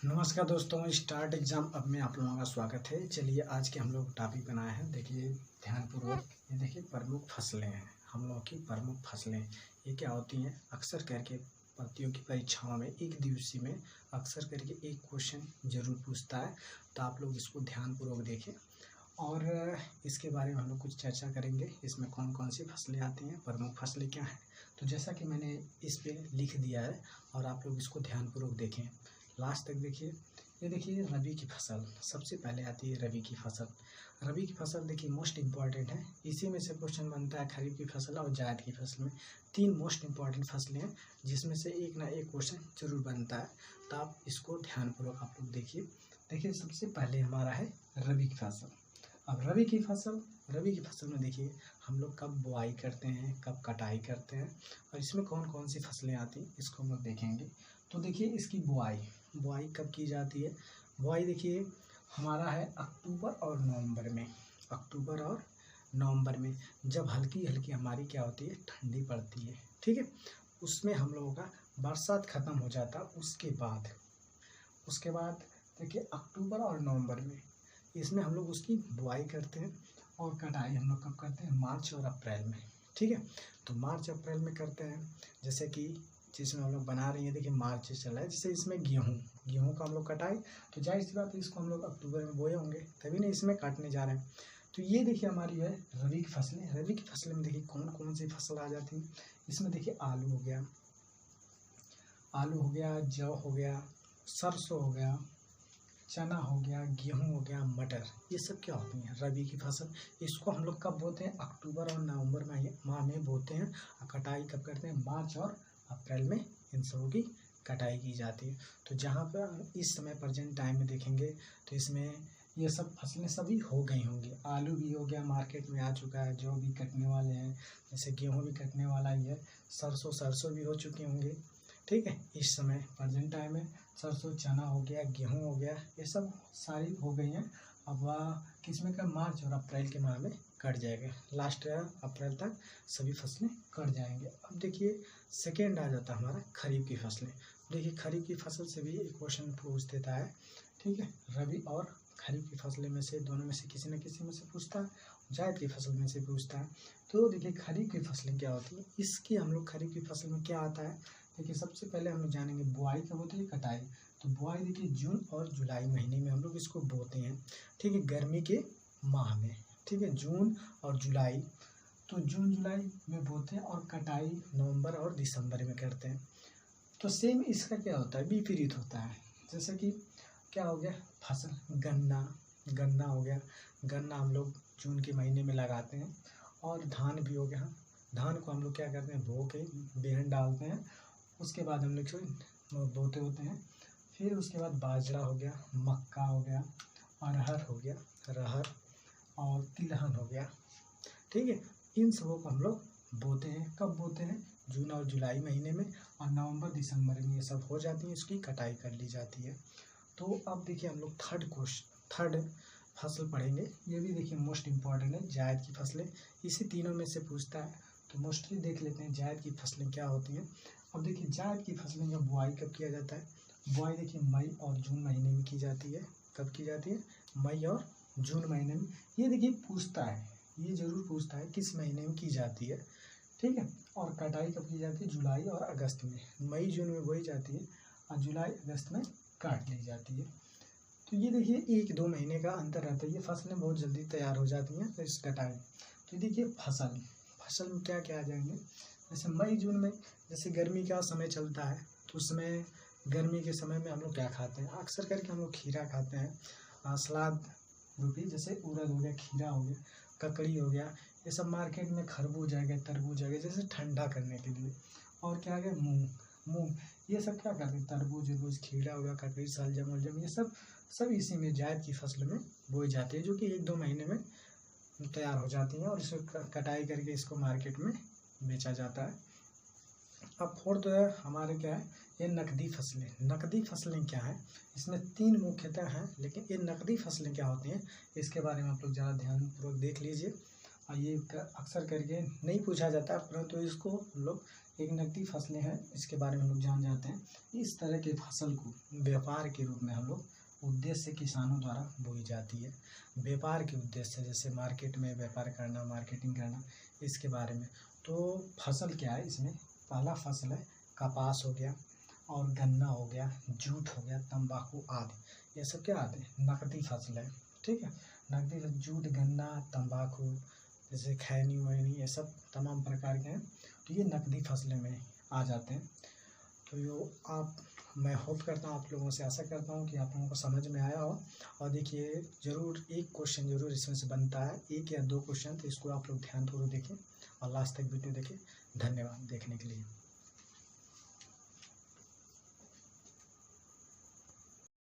नमस्कार दोस्तों, start exam अब में आप लोगों का स्वागत है। चलिए आज के हम लोग टॉपिक बनाए हैं, देखिए ध्यानपूर्वक। ये देखिए प्रमुख फसलें हैं, हम लोगों की प्रमुख फसलें ये क्या होती हैं। अक्सर करके प्रतियोगी परीक्षाओं में एक दिवसीय में अक्सर करके एक क्वेश्चन जरूर पूछता है, तो आप लोग इसको ध्यानपूर्वक देखें और इसके बारे में हम लोग कुछ चर्चा करेंगे। इसमें कौन कौन सी फसलें आती हैं, प्रमुख फसलें क्या हैं। तो जैसा कि मैंने इस पे लिख दिया है और आप लोग इसको ध्यानपूर्वक देखें, लास्ट तक देखिए। ये देखिए रबी की फसल सबसे पहले आती है। रबी की फसल, रबी की फसल देखिए मोस्ट इम्पॉर्टेंट है। इसी में से क्वेश्चन बनता है खरीफ की फसल और जायद की फसल में। तीन मोस्ट इम्पॉर्टेंट फसलें हैं जिसमें से एक ना एक क्वेश्चन जरूर बनता है, तो आप इसको ध्यानपूर्वक आप लोग देखिए। देखिए सबसे पहले हमारा है रबी की फसल। अब रबी की फसल में देखिए हम लोग कब बुआई करते हैं, कब कटाई करते हैं और इसमें कौन कौन सी फसलें आती हैं इसको हम लोग देखेंगे। तो देखिए इसकी बुआई कब की जाती है। बुआई देखिए हमारा है अक्टूबर और नवंबर में जब हल्की हल्की हमारी क्या होती है, ठंडी पड़ती है। ठीक है, उसमें हम लोगों का बरसात ख़त्म हो जाता। उसके बाद देखिए अक्टूबर और नवंबर में इसमें हम लोग उसकी बुआई करते हैं और कटाई हम लोग कब करते हैं, मार्च और अप्रैल में। ठीक है, तो मार्च अप्रैल में करते हैं। जैसे कि जिसमें हम लोग बना रहे हैं, देखिए मार्च चल रहा है, जैसे इसमें गेहूं का हम लोग कटाई, तो जाहिर सी बात है इसको हम लोग अक्टूबर में बोए होंगे, तभी ना इसमें काटने जा रहे हैं। तो ये देखिए हमारी है रबी की फसलें। रबी की फसलें में देखिए कौन कौन सी फसल आ जाती है। इसमें देखिए आलू हो गया, जौ हो गया, सरसों हो गया, चना हो गया, गेहूं हो गया, मटर, ये सब क्या होती हैं, रबी की फसल। इसको हम लोग कब बोते हैं, अक्टूबर और नवंबर माह में बोते हैं और कटाई कब करते हैं, मार्च और अप्रैल में इन सबों की कटाई की जाती है। तो जहाँ पर इस समय प्रेजेंट टाइम में देखेंगे तो इसमें ये सब फसलें सभी हो गई होंगी। आलू भी हो गया, मार्केट में आ चुका है, जौ भी कटने वाले हैं, जैसे गेहूँ भी कटने वाला ही है, सरसों भी हो चुके होंगे। ठीक है, इस समय प्रेजेंट टाइम में सरसों, चना हो गया, गेहूं हो गया, ये सब सारी हो गई हैं। अब वह किसमें का, मार्च और अप्रैल के माह में कट जाएगा। लास्ट अप्रैल तक सभी फसलें कट जाएंगे। अब देखिए सेकेंड आ जाता है हमारा खरीफ की फसलें। देखिए खरीफ की फसल से भी एक क्वेश्चन पूछ देता है। ठीक है, रबी और खरीफ की फसलें में से दोनों में से किसी न किसी में से पूछता है, जायद की फसल में से पूछता है। तो देखिए खरीफ की फसलें क्या होती है, इसकी हम लोग खरीफ की फसल में क्या आता है। देखिए सबसे पहले हम लोग जानेंगे बुआई कब होती है, कटाई। तो बुआई देखिए जून और जुलाई महीने में हम लोग इसको बोते हैं। ठीक है, गर्मी के माह में। ठीक है, जून और जुलाई, तो जून जुलाई में बोते हैं और कटाई नवंबर और दिसंबर में करते हैं। तो सेम इसका क्या होता है, विपरीत होता है। जैसे कि क्या हो गया, फसल गन्ना हो गया। गन्ना हम लोग जून के महीने में लगाते हैं। और धान भी हो गया, धान को हम लोग क्या करते हैं, बो के बेहन डालते हैं, उसके बाद हम लोग बोते होते हैं। फिर उसके बाद बाजरा हो गया, मक्का हो गया, अरहर हो गया, रहर और तिलहन हो गया। ठीक है, इन सबों को हम लोग बोते हैं। कब बोते हैं, जून और जुलाई महीने में, और नवंबर दिसंबर में ये सब हो जाती है, इसकी कटाई कर ली जाती है। तो अब देखिए हम लोग थर्ड फसल पढ़ेंगे। ये भी देखिए मोस्ट इम्पॉर्टेंट है, जायद की फसलें। इसी तीनों में से पूछता है, तो मोस्टली देख लेते हैं जायद की फसलें क्या होती हैं। अब देखिए जायद की फसलें का बुआई कब किया जाता है। बुआई देखिए मई और जून महीने में की जाती है। कब की जाती है, मई और जून महीने में। ये देखिए पूछता है, ये जरूर पूछता है किस महीने में की जाती है। ठीक है, और कटाई कब की जाती है, जुलाई और अगस्त में। मई जून में बोई जाती है और जुलाई अगस्त में काट ली जाती है। तो ये देखिए 1-2 महीने का अंतर रहता है, ये फसलें बहुत जल्दी तैयार हो जाती हैं। तो इस कटाई, तो देखिए फसल में क्या क्या आ जाएंगे। जैसे मई जून में, जैसे गर्मी का समय चलता है, तो उसमें गर्मी के समय में हम लोग क्या खाते हैं, अक्सर करके हम लोग खीरा खाते हैं, सलाद रूपी, जैसे उड़द हो गया, खीरा हो गया, ककड़ी हो गया। ये सब मार्केट में खरबूज आ गया, तरबूज आ गया, जैसे ठंडा करने के लिए। और क्या आ गया, मूँग, ये सब क्या करते हैं, तरबूज खीरा हो गया, ककड़ी, शलजम वलजम, ये सब इसी में जायद की फसल में बोई जाती है, जो कि 1-2 महीने में तैयार हो जाती हैं और इसको कटाई करके इसको मार्केट में बेचा जाता है। अब फोर्थ हमारे क्या है, ये नकदी फसलें क्या हैं। इसमें 3 मुख्यतः हैं, लेकिन ये नकदी फसलें क्या होती हैं इसके बारे में आप लोग ज़्यादा ध्यानपूर्वक देख लीजिए। ये अक्सर करके नहीं पूछा जाता, परंतु इसको लोग एक नकदी फसलें हैं, इसके बारे में हम लोग जान जाते हैं। इस तरह के फसल को व्यापार के रूप में हम लोग उद्देश्य किसानों द्वारा बोई जाती है। व्यापार के उद्देश्य जैसे मार्केट में व्यापार करना, मार्केटिंग करना, इसके बारे में। तो फसल क्या है इसमें, पहला फसल है कपास हो गया और गन्ना हो गया, जूट हो गया, तंबाकू आदि, ये सब क्या आते हैं, नकदी फसल है। ठीक है, नकदी जूट, गन्ना, तंबाकू, जैसे खैनी वैनी, ये सब तमाम प्रकार के हैं, तो ये नकदी फसलें में आ जाते हैं। तो मैं होप करता हूँ, आप लोगों से आशा करता हूँ कि आप लोगों को समझ में आया हो। और देखिए ज़रूर एक क्वेश्चन ज़रूर इसमें से बनता है, 1 या 2 क्वेश्चन, तो इसको आप लोग ध्यानपूर्वक देखें और लास्ट तक वीडियो देखें। धन्यवाद देखने के लिए।